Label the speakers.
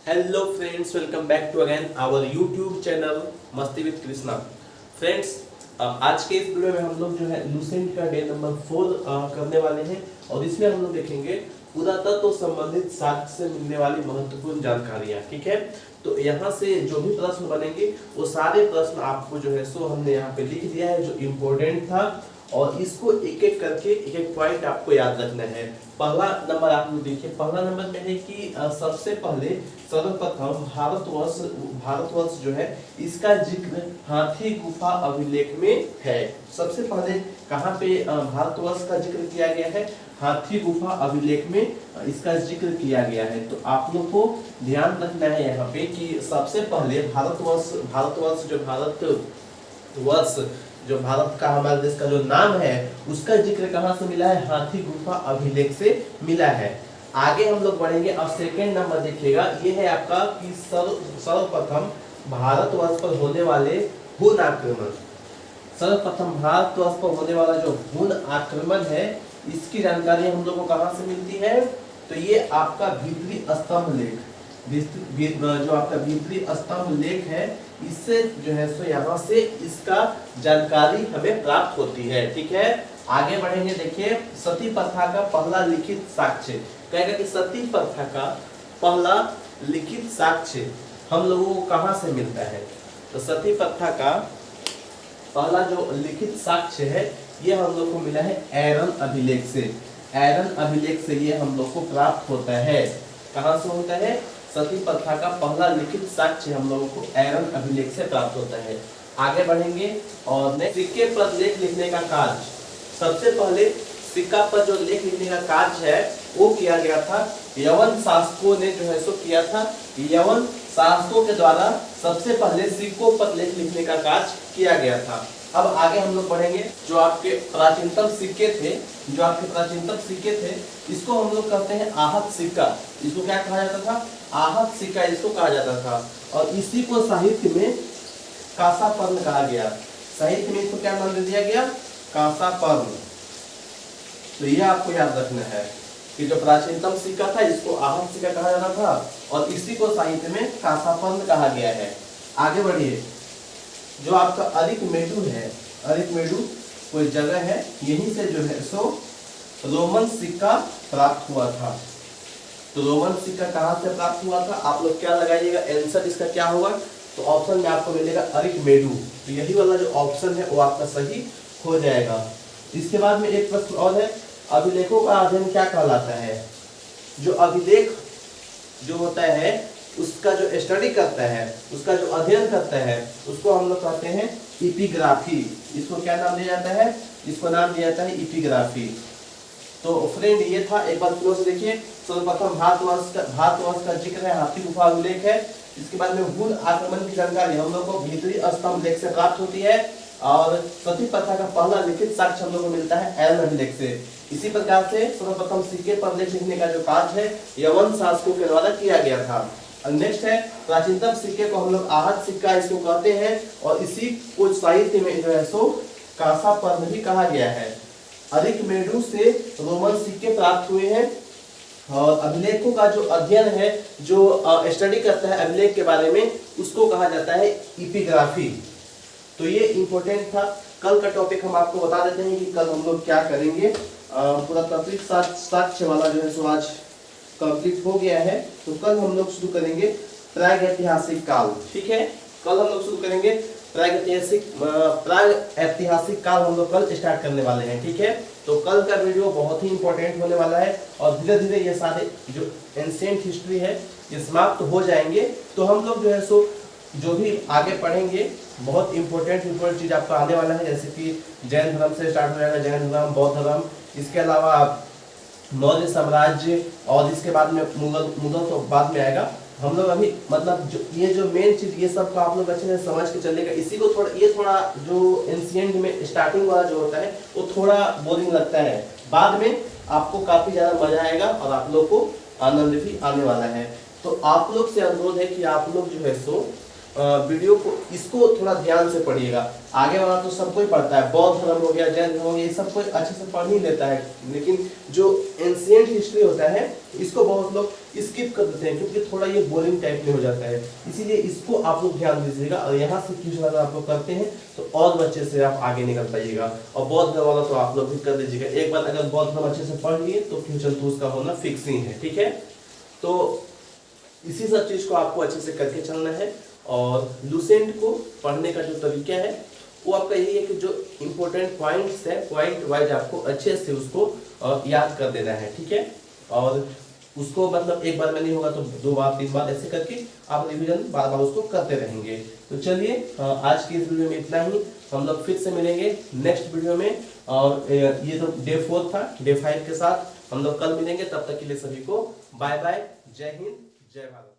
Speaker 1: Hello friends, welcome back to again our YouTube channel Masti with Krishna. Friends, आज के इस video में हम लोग जो है लूसेंट का डे नंबर 4 करने वाले हैं और इसमें हम लोग देखेंगे पुरातत्व संबंधित साक्ष्य से मिलने वाली महत्वपूर्ण जानकारियां। ठीक है, तो यहाँ से जो भी प्रश्न बनेंगे वो सारे प्रश्न आपको जो है सो हमने यहाँ पे लिख दिया है जो इम्पोर्टेंट था, और इसको एक एक करके एक एक पॉइंट आपको याद रखना है। पहला नंबर आप लोग देखिए, पहला नंबर में है कि सबसे पहले सर्वप्रथम भारतवर्ष जो है इसका जिक्र हाथी गुफा अभिलेख में है। सबसे पहले कहाँ पे भारतवर्ष का जिक्र किया गया है? हाथी गुफा अभिलेख में इसका जिक्र किया गया है। तो आप लोग को ध्यान रखना है यहाँ पे कि सबसे पहले भारतवर्ष जो भारत का हमारे देश का जो नाम है उसका जिक्र कहाँ से मिला है? हाथी गुफा अभिलेख से मिला है। आगे हम लोग बढ़ेंगे। अब सेकेंड नंबर देखिएगा, ये है आपका कि सर्वप्रथम भारतवर्ष पर होने वाले हुन आक्रमण। सर्वप्रथम भारतवर्ष पर होने वाला जो हुन आक्रमण है इसकी जानकारी हम लोग को कहाँ से मिलती है? तो ये आपका भीतरी स्तंभ लेख, जो आपका भीतरी स्तंभ लेख है इससे जो है सो यहाँ से इसका जानकारी हमें प्राप्त होती है। ठीक है, आगे बढ़ेंगे। देखिए, सती प्रथा का पहला लिखित साक्ष्य कहेगा कि सती प्रथा का पहला लिखित साक्ष्य हम लोगों को कहाँ से मिलता है? तो सती प्रथा का पहला जो लिखित साक्ष्य है ये हम लोग को मिला है एरन अभिलेख से। एरन अभिलेख से ये हम लोग को प्राप्त होता है। कहाँ से होता है? सती प्रथा का पहला लिखित साक्ष्य हम लोगों को एरन अभिलेख से प्राप्त होता है। आगे बढ़ेंगे और सिक्के पर लेख लिखने का कार्य, सबसे पहले सिक्का पर जो लेख लिखने का कार्य है वो किया गया था यवन शासकों ने जो है सो किया था। यवन शासकों के द्वारा सबसे पहले सिक्कों पर लेख लिखने का कार्य किया गया था। अब आगे हम लोग बढ़ेंगे। जो आपके प्राचीनतम सिक्के थे इसको हम लोग कहते हैं आहत सिक्का। इसको क्या कहा जाता था? आहत सिक्का इसको कहा जाता था। और इसी को साहित्य में कांसापर्ण कहा गया। साहित्य में इसको क्या नाम दे दिया गया? कांसापर्ण। तो ये आपको याद रखना है कि जो प्राचीनतम सिक्का था इसको आहत सिक्का कहा जाता था और इसी को साहित्य में कांसापर्ण कहा गया है। आगे बढ़िए। जो आपका अरिकमेडु है, अरिकमेडु कोई जगह है, यहीं से जो है सो रोमन सिक्का प्राप्त हुआ था। तो रोमन सिक्का कहाँ से प्राप्त हुआ था? आप लोग क्या लगाइएगा? आंसर इसका क्या होगा? तो ऑप्शन में आपको मिलेगा अरिकमेडु। तो यही वाला जो ऑप्शन है वो आपका सही हो जाएगा। इसके बाद में एक प्रश्न और है, अभिलेखों का अध्ययन क्या कहलाता है? जो अभिलेख जो होता है उसका जो स्टडी करता है, उसका जो अध्ययन करता है उसको हम लोग कहते हैं इपिग्राफी। इसको क्या नाम दिया जाता है? इसको नाम दिया जाता है इपिग्राफी। तो फ्रेंड ये था, एक बार क्लोज देखिए। सर्वप्रथम भारतवर्ष का जिक्र है, हाथी गुफा अभिलेख है। इसके बाद में हुन आक्रमण की जानकारी हम लोग को भीतरी स्तंभ लेख से प्राप्त होती है और सती प्रथा का पहला लिखित साक्ष्य हम लोग को मिलता है एरन अभिलेख से। इसी प्रकार से सर्वप्रथम सिक्के पर लेख लिखने का जो कार्य है यवन शासकों के द्वारा किया गया था। नेक्स्ट है प्राचीनतम सिक्के को हम लोग आहत सिक्का इसको कहते हैं और इसी को साहित्य में जो है सो कांसापर्ण भी कहा गया है। अरिकमेडु से रोमन सिक्के प्राप्त हुए हैं और अभिलेखों का जो अध्ययन है, जो स्टडी करता है अभिलेख के बारे में, उसको कहा जाता है इपिग्राफी। तो ये इंपॉर्टेंट था। कल का टॉपिक हम आपको बता देते हैं कि कल हम लोग क्या करेंगे। पुरातात्विक साक्ष्य वाला जो है सो आज कंप्लीट हो गया है। तो कल हम लोग शुरू करेंगे प्रागैतिहासिक काल। ठीक है, कल हम लोग शुरू करेंगे प्रागैतिहासिक काल हम लोग कल स्टार्ट करने वाले हैं। ठीक है, तो कल का वीडियो बहुत ही इंपॉर्टेंट होने वाला है और धीरे धीरे ये सारे जो एंशिएंट हिस्ट्री है ये समाप्त हो जाएंगे। तो हम लोग जो है सो जो भी आगे पढ़ेंगे बहुत इंपॉर्टेंट चीज आपको आने वाला है, जैसे कि जैन धर्म से स्टार्ट हो जाएगा, जैन धर्म, बौद्ध धर्म, इसके अलावा मौर्य साम्राज्य और इसके बाद में मुगल तो बाद में आएगा। हम लोग अभी मतलब ये जो मेन चीज ये सब को आप लोग अच्छे से समझ के चलेगा। इसी को थोड़ा जो एंशिएंट में स्टार्टिंग वाला जो होता है वो थोड़ा बोरिंग लगता है, बाद में आपको काफी ज्यादा मजा आएगा और आप लोग को आनंद भी आने वाला है। तो आप लोग से अनुरोध है कि आप लोग जो है सो वीडियो को इसको थोड़ा ध्यान से पढ़िएगा। आगे वाला तो सब कोई पढ़ता है, बौद्ध धर्म हो गया, जैन धर्म हो गया, ये सब कोई अच्छे से पढ़ ही लेता है, लेकिन जो एंशिएंट हिस्ट्री होता है इसको बहुत लोग स्किप कर देते हैं क्योंकि थोड़ा ये बोरिंग टाइप में हो जाता है। इसीलिए इसको आप लोग ध्यान दीजिएगा और यहाँ से क्वेश्चन अगर आप लोग करते हैं तो और अच्छे से आप आगे निकल पाइएगा। और बौद्ध धर्म वाला तो आप लोग भी कर दीजिएगा। एक बार अगर बौद्ध धर्म अच्छे से पढ़ लिए तो फ्यूचर तो उसका होना फिक्स ही है, ठीक है। तो इसी सब चीज को आपको अच्छे से करके चलना है। और लुसेंट को पढ़ने का जो तरीका है वो आपका यही है कि जो इम्पोर्टेंट पॉइंट्स है पॉइंट वाइज आपको अच्छे से उसको याद कर देना है, ठीक है। और उसको मतलब एक बार में नहीं होगा तो 2 बार 3 बार ऐसे करके आप रिवीजन बार बार उसको करते रहेंगे। तो चलिए आज की इस वीडियो में इतना ही। हम लोग फिर से मिलेंगे नेक्स्ट वीडियो में। और ये तो डे 4 था, डे 5 के साथ हम लोग कल मिलेंगे। तब तक के लिए सभी को बाय बाय, जय हिंद, जय भारत।